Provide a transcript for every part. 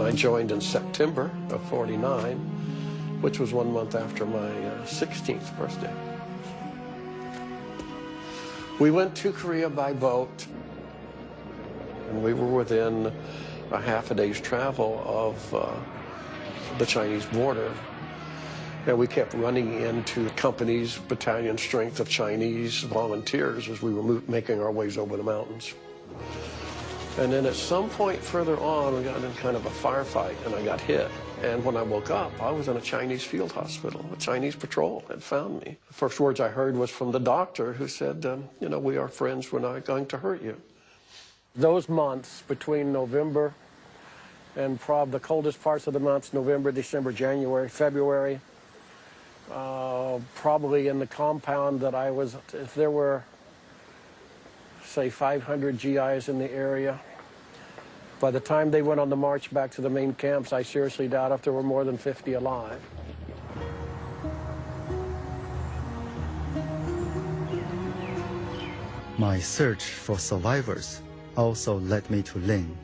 I joined in September of '49, which was 1 month after my 16th birthday. We went to Korea by boat, and we were within a half a day's travel of the Chinese border. And we kept running into the company's battalion strength of Chinese volunteers as we were making our ways over the mountains. And then at some point further on, we got in kind of a firefight, and I got hit. And when I woke up, I was in a Chinese field hospital. A Chinese patrol had found me. The first words I heard was from the doctor, who said, you know, we are friends, we're not going to hurt you. Those months between November and probably the coldest parts of the months, November, December, January, February, probably in the compound that I was, if there were, say, 500 GIs in the area, by the time they went on the march back to the main camps, I seriously doubt if there were more than 50 alive. My search for survivors also led me to Lynn,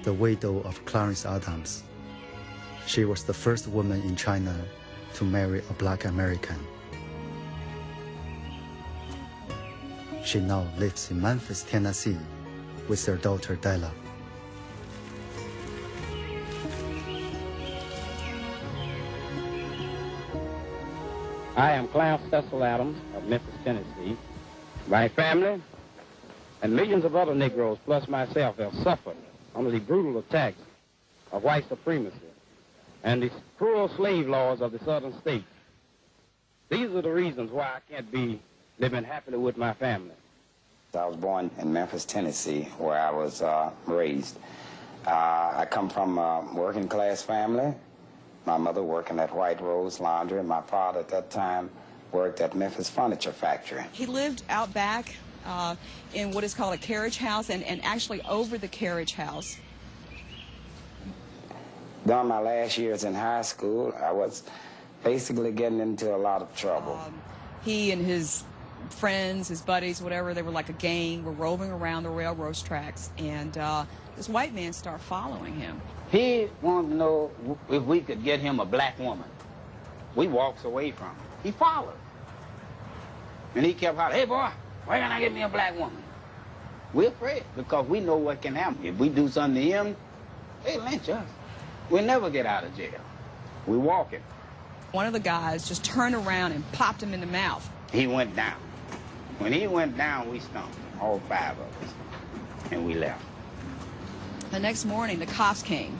the widow of Clarence Adams. She was the first woman in China to marry a black American. She now lives in Memphis, Tennessee, with their daughter Della. I am Clarence Cecil Adams of Memphis, Tennessee. My family and millions of other Negroes, plus myself, have suffered under the brutal attacks of white supremacy and the cruel slave laws of the southern states. These are the reasons why I can't be living happily with my family. I was born in Memphis, Tennessee, where I was raised. I come from a working class family. My mother working at White Rose Laundry. My father at that time worked at Memphis Furniture Factory. He lived out back in what is called a carriage house, and actually over the carriage house. During my last years in high school, I was basically getting into a lot of trouble. He and his friends, his buddies, whatever, they were like a gang, were roving around the railroad tracks, and this white man started following him. He wanted to know if we could get him a black woman. We walks away from him. He followed. And he kept hollering, hey boy, why can't I get me a black woman? We're afraid because we know what can happen. If we do something to him, they lynch us. We'll never get out of jail. We're walking. One of the guys just turned around and popped him in the mouth. He went down. When he went down, we stomped him, all 5 of us, and we left. The next morning, the cops came,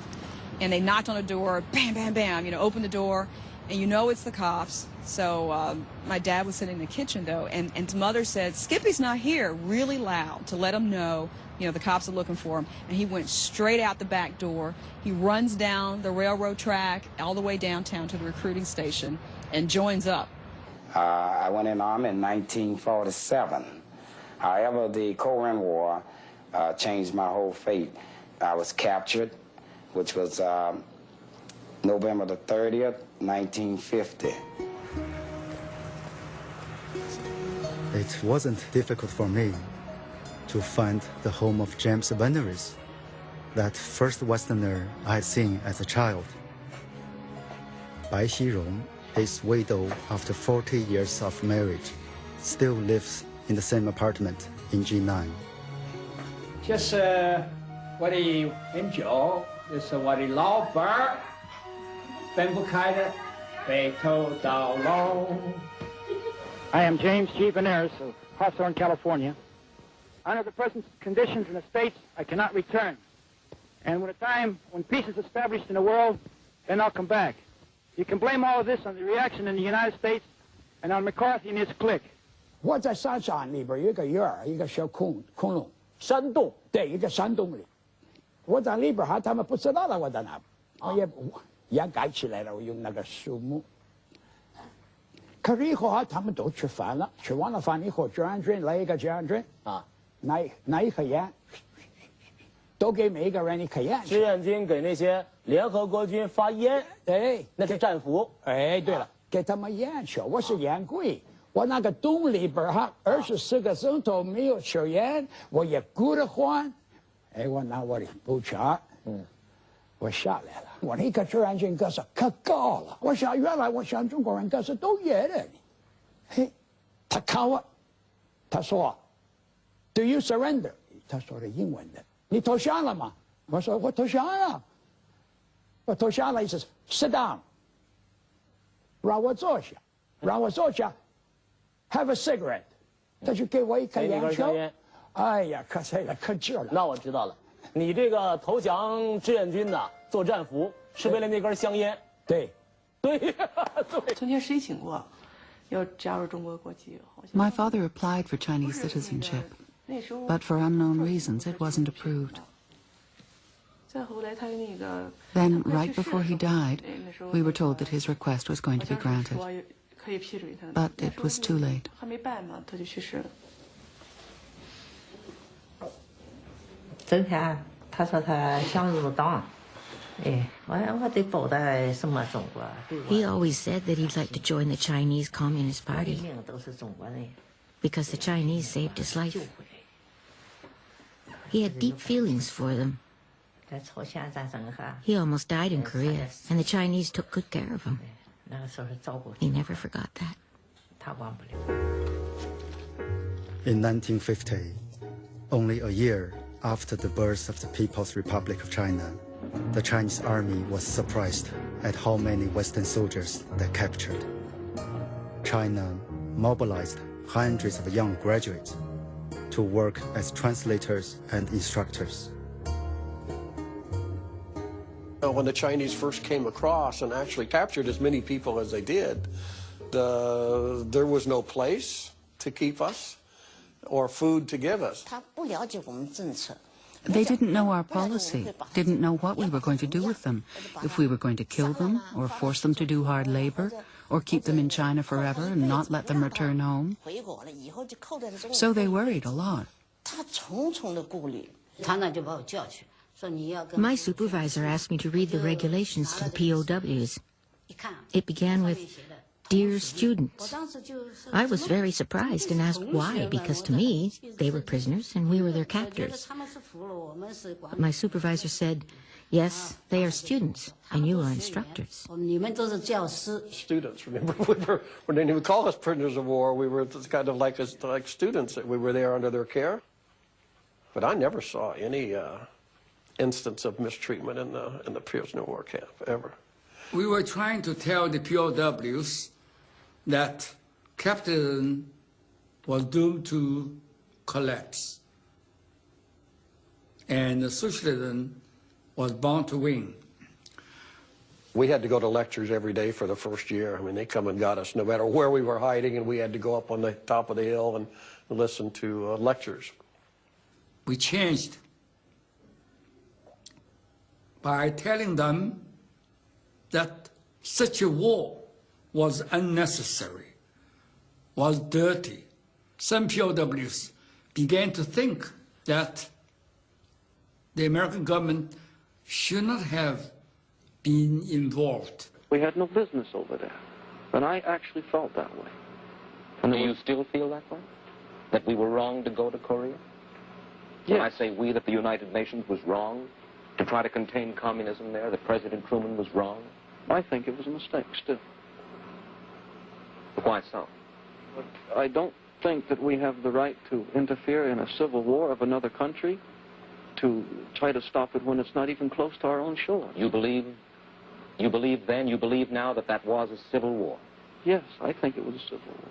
and they knocked on the door, bam, bam, bam, you know, opened the door, and you know it's the cops. So my dad was sitting in the kitchen, though, and his mother said, Skippy's not here, really loud, to let him know, you know, the cops are looking for him. And he went straight out the back door. He runs down the railroad track all the way downtown to the recruiting station and joins up. I went in Army in 1947. However, the Korean War changed my whole fate. I was captured, which was November the 30th, 1950. It wasn't difficult for me to find the home of James Veneris, that first Westerner I had seen as a child. Bai Xirong, his widow after 40 years of marriage, still lives in the same apartment in G9. 就是我哋饮酒，就是我哋老伴儿分不开的白头到老。 I am James G. Veneris of Hawthorne, California. Under the present conditions in the States, I cannot return. And when peace is established in the world, then I'll come back. You can blame all of this on the reaction in the United States and on McCarthy and his clique. 我在山上里边有一个院儿，一个小空窿，山洞，对，一个山洞里。我在里边哈，他们不知道了，我在那，我也盖起来了，我用那个树木。可是以后哈，他们都吃饭了，吃完了饭以后，志愿军来一个志愿军啊，拿一颗烟，都给每一个人一颗烟。志愿军给那些联合国军发烟，哎，那是战俘。哎，对了，给他们烟吃，我是烟鬼。我那个洞里边哈，24个钟头没有抽烟，我也顾得慌。哎，我拿我的步枪，我下来了。我那个志愿军可是可高了。我想原来我想中国人可是都野的呢。嘿，他看我，他说 ，Do you surrender？ 他说的英文的，你投降了吗？我说我投降了。我投降了，意思是 sit down， 让我坐下，让我坐下 ，have a cigarette。他就给我一根烟抽。哎呀，可惜了，可劲了。那我知道了，你这个投降志愿军呐，做战俘是为了那根香烟。对，对呀，对。曾经申请过，要加入中国国籍，好像。My father applied for Chinese citizenship, but for unknown reasons it wasn't approved. 再后来他那个。Then, right before he died, we were told that his request was going to be granted. 可以批准他。But it was too late. 还没办嘛，他就去世了。昨天他说他想入党，我得保的什么中国。He always said that he'd like to join the Chinese Communist Party 命都是中国人。 because the Chinese saved his life. He had deep feelings for them. 在朝鲜战争哈。 He almost died in Korea, and the Chinese took good care of him. 那个时候照顾。 He never forgot that. 他忘不了。 In 1950, only a year after the birth of the People's Republic of China, the Chinese army was surprised at how many Western soldiers they captured. China mobilized hundreds of young graduates to work as translators and instructors. When the Chinese first came across and actually captured as many people as they did, there was no place to keep us or food to give us. They didn't know our policy, didn't know what we were going to do with them, if we were going to kill them or force them to do hard labor or keep them in China forever and not let them return home. So they worried a lot. My supervisor asked me to read the regulations to the POWs. It began with, "Dear students." I was very surprised and asked why, because to me, they were prisoners and we were their captors. But my supervisor said, "Yes, they are students, and you are instructors." Students, remember, we didn't even call us prisoners of war. We were kind of like students. We were there under their care. But I never saw any instance of mistreatment in the prisoner of war camp, ever. We were trying to tell the POWs that capitalism was doomed to collapse and socialism was bound to win. We had to go to lectures every day for the first year. I mean, they come and got us no matter where we were hiding, and we had to go up on the top of the hill and listen to lectures. We changed by telling them that such a war was unnecessary, was dirty. Some POWs began to think that the American government should not have been involved. We had no business over there, and I actually felt that way. And do you still feel that way? That we were wrong to go to Korea? Yes. When I say we, that the United Nations was wrong to try to contain communism there, that President Truman was wrong? I think it was a mistake still. Why so? But I don't think that we have the right to interfere in a civil war of another country, to try to stop it when it's not even close to our own shore. You believe then, you believe now that that was a civil war? Yes, I think it was a civil war.